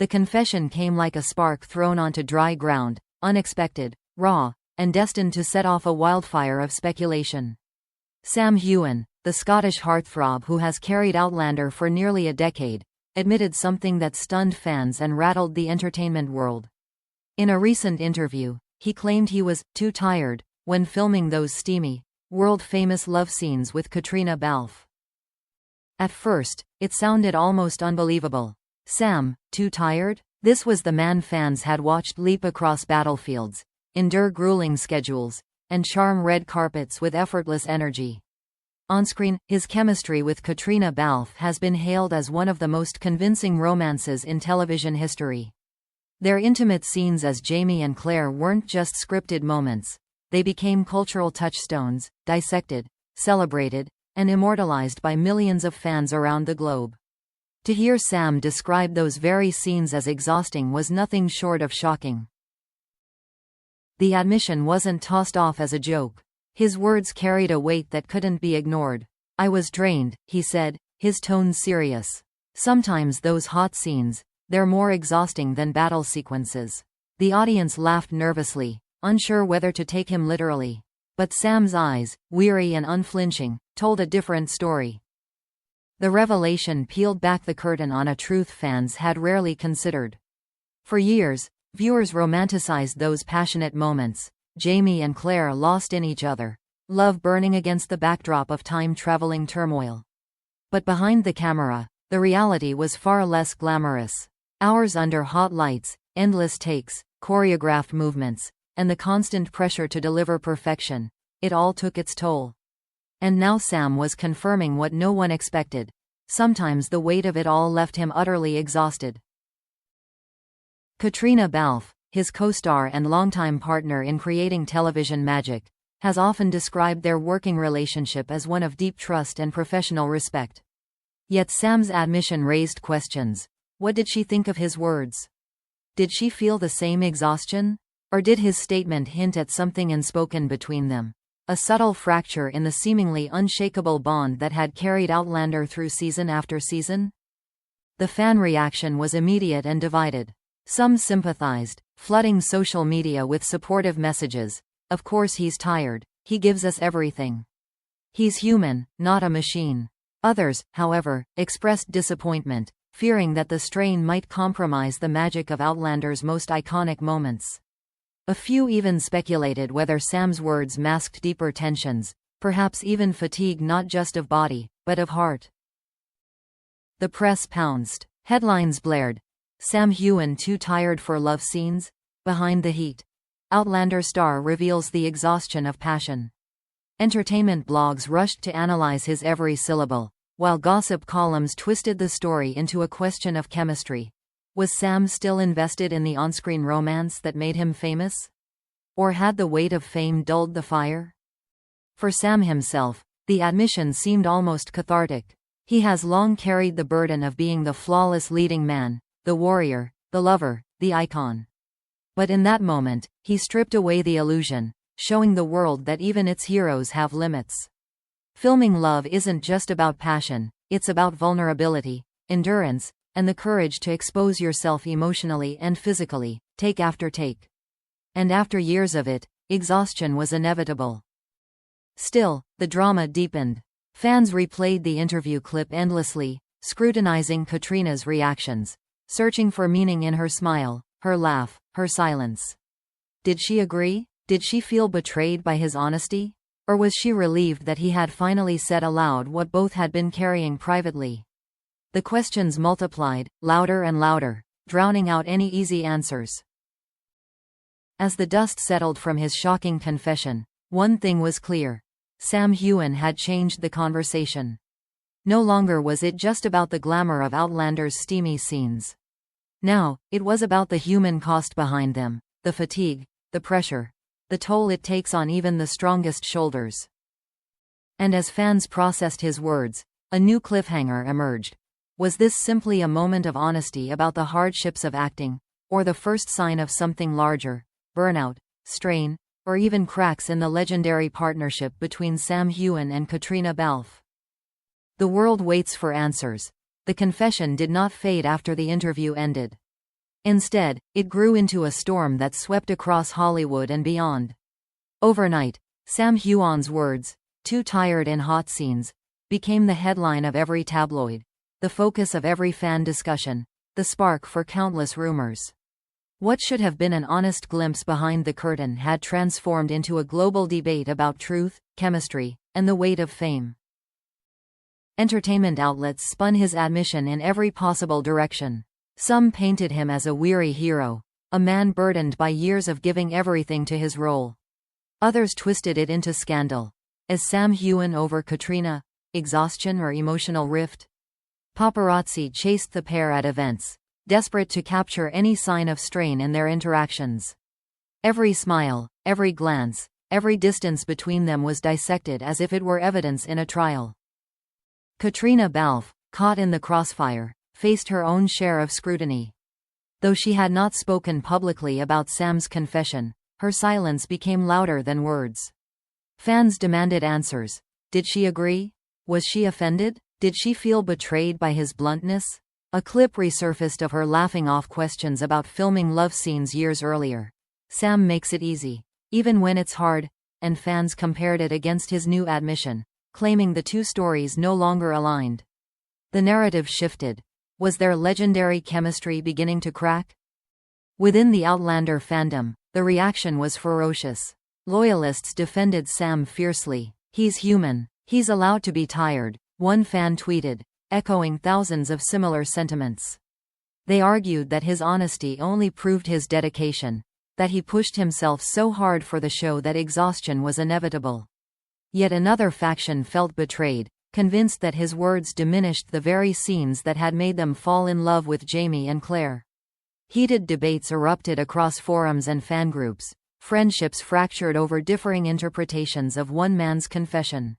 The confession came like a spark thrown onto dry ground, unexpected, raw, and destined to set off a wildfire of speculation. Sam Heughan, the Scottish heartthrob who has carried Outlander for nearly a decade, admitted something that stunned fans and rattled the entertainment world. In a recent interview, he claimed he was too tired when filming those steamy, world-famous love scenes with Caitriona Balfe. At first, it sounded almost unbelievable. Sam, too tired? This was the man fans had watched leap across battlefields, endure grueling schedules, and charm red carpets with effortless energy. On-screen, his chemistry with Caitriona Balfe has been hailed as one of the most convincing romances in television history. Their intimate scenes as Jamie and Claire weren't just scripted moments. They became cultural touchstones, dissected, celebrated, and immortalized by millions of fans around the globe. To hear Sam describe those very scenes as exhausting was nothing short of shocking. The admission wasn't tossed off as a joke. His words carried a weight that couldn't be ignored. "I was drained," he said, his tone serious. "Sometimes those hot scenes, they're more exhausting than battle sequences." The audience laughed nervously, unsure whether to take him literally. But Sam's eyes, weary and unflinching, told a different story. The revelation peeled back the curtain on a truth fans had rarely considered. For years, viewers romanticized those passionate moments. Jamie and Claire lost in each other, love burning against the backdrop of time-traveling turmoil. But behind the camera, the reality was far less glamorous. Hours under hot lights, endless takes, choreographed movements, and the constant pressure to deliver perfection, it all took its toll. And now Sam was confirming what no one expected. Sometimes the weight of it all left him utterly exhausted. Caitríona Balfe, his co-star and longtime partner in creating television magic, has often described their working relationship as one of deep trust and professional respect. Yet Sam's admission raised questions. What did she think of his words? Did she feel the same exhaustion? Or did his statement hint at something unspoken between them? A subtle fracture in the seemingly unshakable bond that had carried Outlander through season after season? The fan reaction was immediate and divided. Some sympathized, flooding social media with supportive messages. "Of course he's tired, he gives us everything. He's human, not a machine." Others, however, expressed disappointment, fearing that the strain might compromise the magic of Outlander's most iconic moments. A few even speculated whether Sam's words masked deeper tensions, perhaps even fatigue not just of body, but of heart. The press pounced. Headlines blared. Sam Heughan too tired for love scenes? Behind the heat. Outlander star reveals the exhaustion of passion. Entertainment blogs rushed to analyze his every syllable, while gossip columns twisted the story into a question of chemistry. Was Sam still invested in the on-screen romance that made him famous? Or had the weight of fame dulled the fire? For Sam himself, the admission seemed almost cathartic. He has long carried the burden of being the flawless leading man, the warrior, the lover, the icon. But in that moment, he stripped away the illusion, showing the world that even its heroes have limits. Filming love isn't just about passion, it's about vulnerability, endurance, and the courage to expose yourself emotionally and physically, take after take. And after years of it, exhaustion was inevitable. Still, the drama deepened. Fans replayed the interview clip endlessly, scrutinizing Caitriona's reactions, searching for meaning in her smile, her laugh, her silence. Did she agree? Did she feel betrayed by his honesty? Or was she relieved that he had finally said aloud what both had been carrying privately? The questions multiplied, louder and louder, drowning out any easy answers. As the dust settled from his shocking confession, one thing was clear. Sam Heughan had changed the conversation. No longer was it just about the glamour of Outlander's steamy scenes. Now, it was about the human cost behind them, the fatigue, the pressure, the toll it takes on even the strongest shoulders. And as fans processed his words, a new cliffhanger emerged. Was this simply a moment of honesty about the hardships of acting, or the first sign of something larger, burnout, strain, or even cracks in the legendary partnership between Sam Heughan and Caitríona Balfe? The world waits for answers. The confession did not fade after the interview ended. Instead, it grew into a storm that swept across Hollywood and beyond. Overnight, Sam Heughan's words, "too tired in hot scenes," became the headline of every tabloid, the focus of every fan discussion, the spark for countless rumors. What should have been an honest glimpse behind the curtain had transformed into a global debate about truth, chemistry, and the weight of fame. Entertainment outlets spun his admission in every possible direction. Some painted him as a weary hero, a man burdened by years of giving everything to his role. Others twisted it into scandal. Is Sam Heughan over Caitríona? Exhaustion or emotional rift? Paparazzi chased the pair at events, desperate to capture any sign of strain in their interactions. Every smile, every glance, every distance between them was dissected as if it were evidence in a trial. Caitriona Balfe, caught in the crossfire, faced her own share of scrutiny. Though she had not spoken publicly about Sam's confession, her silence became louder than words. Fans demanded answers. Did she agree? Was she offended? Did she feel betrayed by his bluntness? A clip resurfaced of her laughing off questions about filming love scenes years earlier. Sam makes it easy, even when it's hard, and fans compared it against his new admission, claiming the two stories no longer aligned. The narrative shifted. Was their legendary chemistry beginning to crack? Within the Outlander fandom, the reaction was ferocious. Loyalists defended Sam fiercely. "He's human. He's allowed to be tired," one fan tweeted, echoing thousands of similar sentiments. They argued that his honesty only proved his dedication, that he pushed himself so hard for the show that exhaustion was inevitable. Yet another faction felt betrayed, convinced that his words diminished the very scenes that had made them fall in love with Jamie and Claire. Heated debates erupted across forums and fan groups. Friendships fractured over differing interpretations of one man's confession.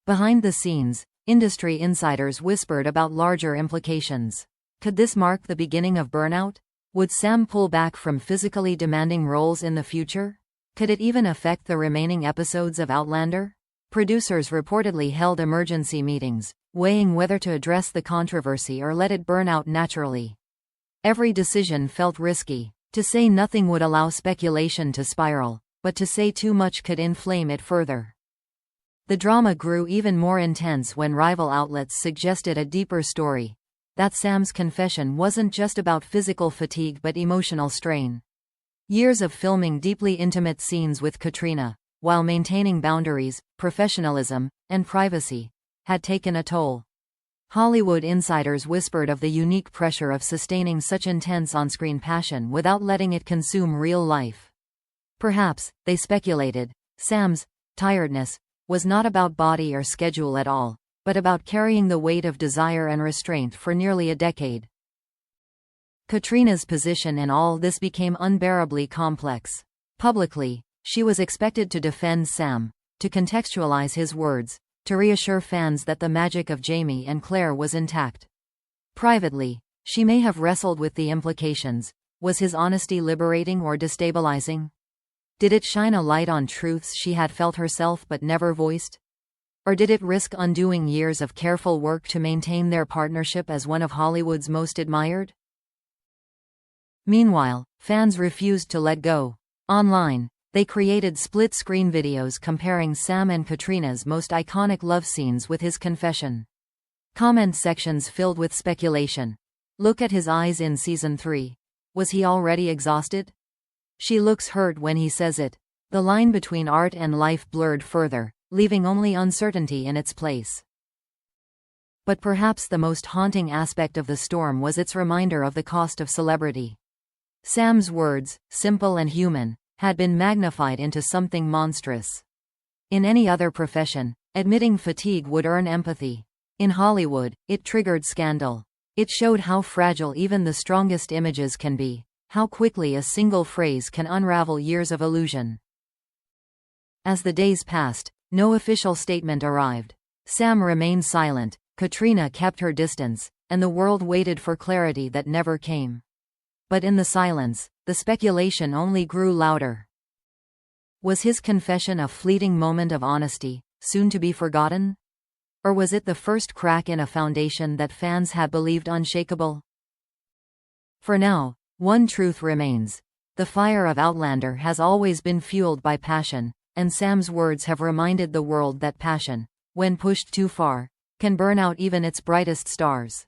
Behind the scenes, industry insiders whispered about larger implications. Could this mark the beginning of burnout? Would Sam pull back from physically demanding roles in the future? Could it even affect the remaining episodes of Outlander? Producers reportedly held emergency meetings, weighing whether to address the controversy or let it burn out naturally. Every decision felt risky. To say nothing would allow speculation to spiral, but to say too much could inflame it further. The drama grew even more intense when rival outlets suggested a deeper story, that Sam's confession wasn't just about physical fatigue but emotional strain. Years of filming deeply intimate scenes with Caitríona, while maintaining boundaries, professionalism, and privacy, had taken a toll. Hollywood insiders whispered of the unique pressure of sustaining such intense on-screen passion without letting it consume real life. Perhaps, they speculated, Sam's tiredness was not about body or schedule at all, but about carrying the weight of desire and restraint for nearly a decade. Caitríona's position in all this became unbearably complex. Publicly, she was expected to defend Sam, to contextualize his words, to reassure fans that the magic of Jamie and Claire was intact. Privately, she may have wrestled with the implications. Was his honesty liberating or destabilizing? Did it shine a light on truths she had felt herself but never voiced? Or did it risk undoing years of careful work to maintain their partnership as one of Hollywood's most admired? Meanwhile, fans refused to let go. Online, they created split-screen videos comparing Sam and Caitríona's most iconic love scenes with his confession. Comment sections filled with speculation. Look at his eyes in season 3. Was he already exhausted? She looks hurt when he says it. The line between art and life blurred further, leaving only uncertainty in its place. But perhaps the most haunting aspect of the storm was its reminder of the cost of celebrity. Sam's words, simple and human, had been magnified into something monstrous. In any other profession, admitting fatigue would earn empathy. In Hollywood, it triggered scandal. It showed how fragile even the strongest images can be, how quickly a single phrase can unravel years of illusion. As the days passed, no official statement arrived. Sam remained silent, Caitríona kept her distance, and the world waited for clarity that never came. But in the silence, the speculation only grew louder. Was his confession a fleeting moment of honesty, soon to be forgotten? Or was it the first crack in a foundation that fans had believed unshakable? For now, one truth remains. The fire of Outlander has always been fueled by passion, and Sam's words have reminded the world that passion, when pushed too far, can burn out even its brightest stars.